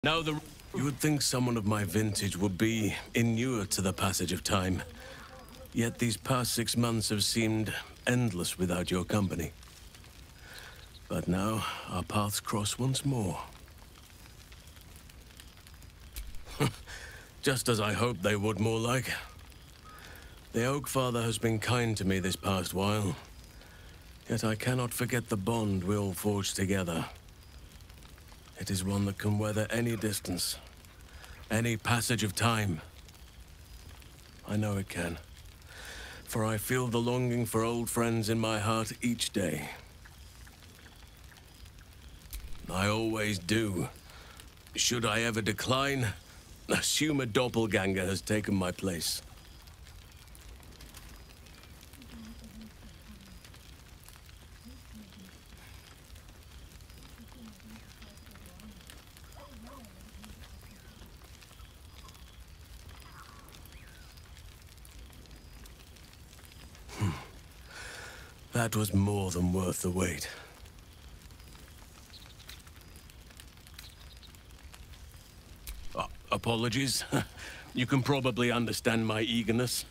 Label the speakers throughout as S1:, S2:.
S1: Now the... You would think someone of my vintage would be inured to the passage of time. Yet these past 6 months have seemed endless without your company. But now, our paths cross once more. Just as I hoped they would, more like. The Oak Father has been kind to me this past while. Yet I cannot forget the bond we all forged together. It is one that can weather any distance, any passage of time. I know it can, for I feel the longing for old friends in my heart each day. I always do. Should I ever decline, assume a doppelganger has taken my place. That was more than worth the wait. Apologies. You can probably understand my eagerness.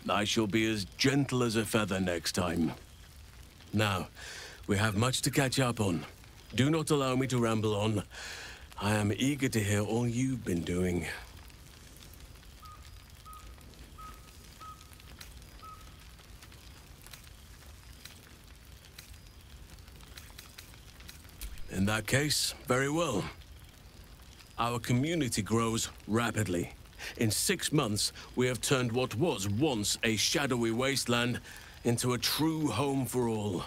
S1: I shall be as gentle as a feather next time. Now, we have much to catch up on. Do not allow me to ramble on. I am eager to hear all you've been doing. In that case, very well. Our community grows rapidly. In 6 months, we have turned what was once a shadowy wasteland into a true home for all.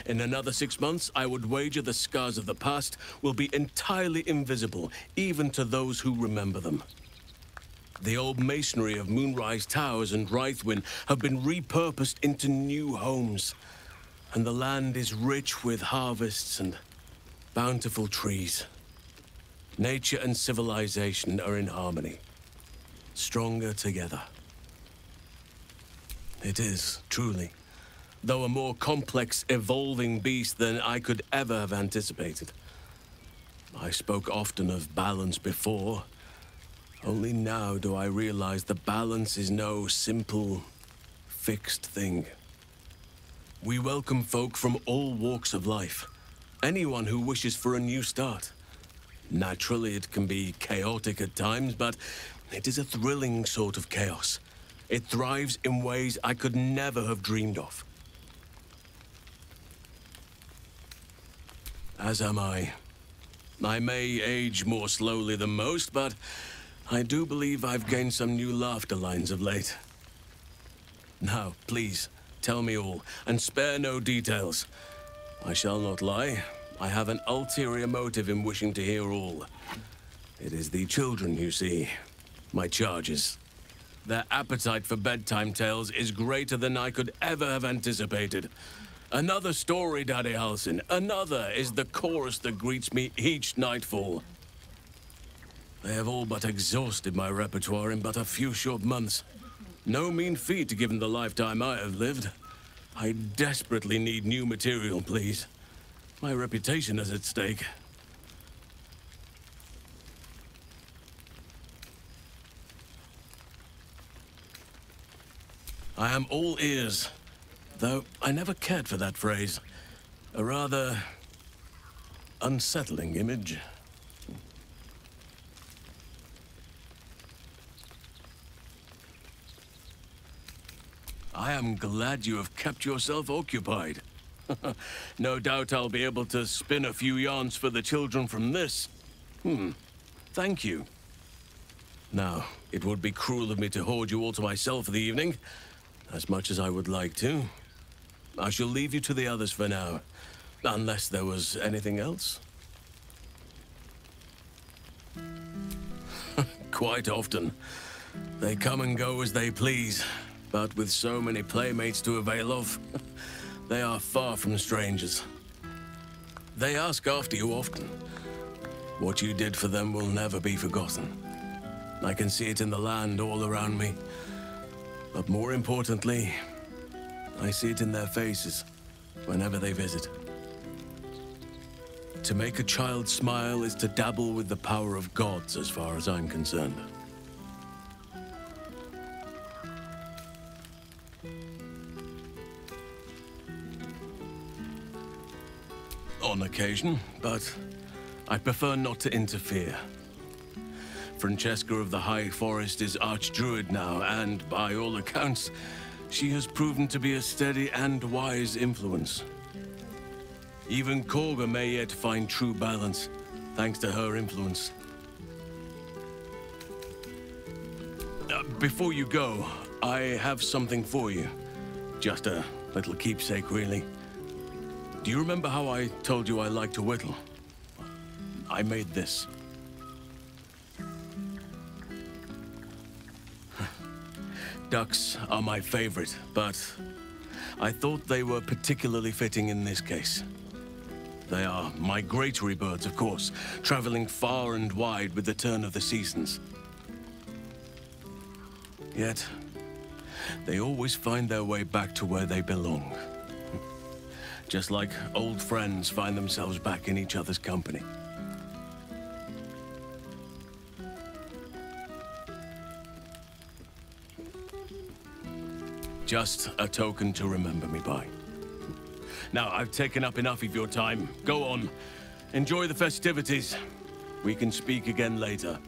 S1: In another 6 months, I would wager the scars of the past will be entirely invisible, even to those who remember them. The old masonry of Moonrise Towers and Rythwin have been repurposed into new homes, and the land is rich with harvests and bountiful trees. Nature and civilization are in harmony, stronger together. It is, truly, though a more complex, evolving beast than I could ever have anticipated. I spoke often of balance before. Only now do I realize the balance is no simple, fixed thing. We welcome folk from all walks of life. Anyone who wishes for a new start. Naturally, it can be chaotic at times, but it is a thrilling sort of chaos. It thrives in ways I could never have dreamed of. As am I. I may age more slowly than most, but I do believe I've gained some new laughter lines of late. Now, please, tell me all, and spare no details. I shall not lie. I have an ulterior motive in wishing to hear all. It is the children, you see. My charges. Their appetite for bedtime tales is greater than I could ever have anticipated. Another story, Daddy Halsin. Another is the chorus that greets me each nightfall. They have all but exhausted my repertoire in but a few short months. No mean feat given the lifetime I have lived. I desperately need new material, please. My reputation is at stake. I am all ears, though I never cared for that phrase. A rather unsettling image. I am glad you have kept yourself occupied. No doubt I'll be able to spin a few yarns for the children from this. Thank you. Now, it would be cruel of me to hoard you all to myself for the evening, as much as I would like to. I shall leave you to the others for now, unless there was anything else. Quite often. They come and go as they please, but with so many playmates to avail of, they are far from strangers. They ask after you often. What you did for them will never be forgotten. I can see it in the land all around me. But more importantly, I see it in their faces whenever they visit. To make a child smile is to dabble with the power of gods, as far as I'm concerned. On occasion, but I prefer not to interfere. Francesca of the High Forest is Archdruid now, and by all accounts, she has proven to be a steady and wise influence. Even Korga may yet find true balance, thanks to her influence. Before you go, I have something for you. Just a little keepsake, really. Do you remember how I told you I like to whittle? I made this. Ducks are my favorite, but I thought they were particularly fitting in this case. They are migratory birds, of course, traveling far and wide with the turn of the seasons. Yet, they always find their way back to where they belong. Just like old friends find themselves back in each other's company. Just a token to remember me by. Now, I've taken up enough of your time. Go on. Enjoy the festivities. We can speak again later.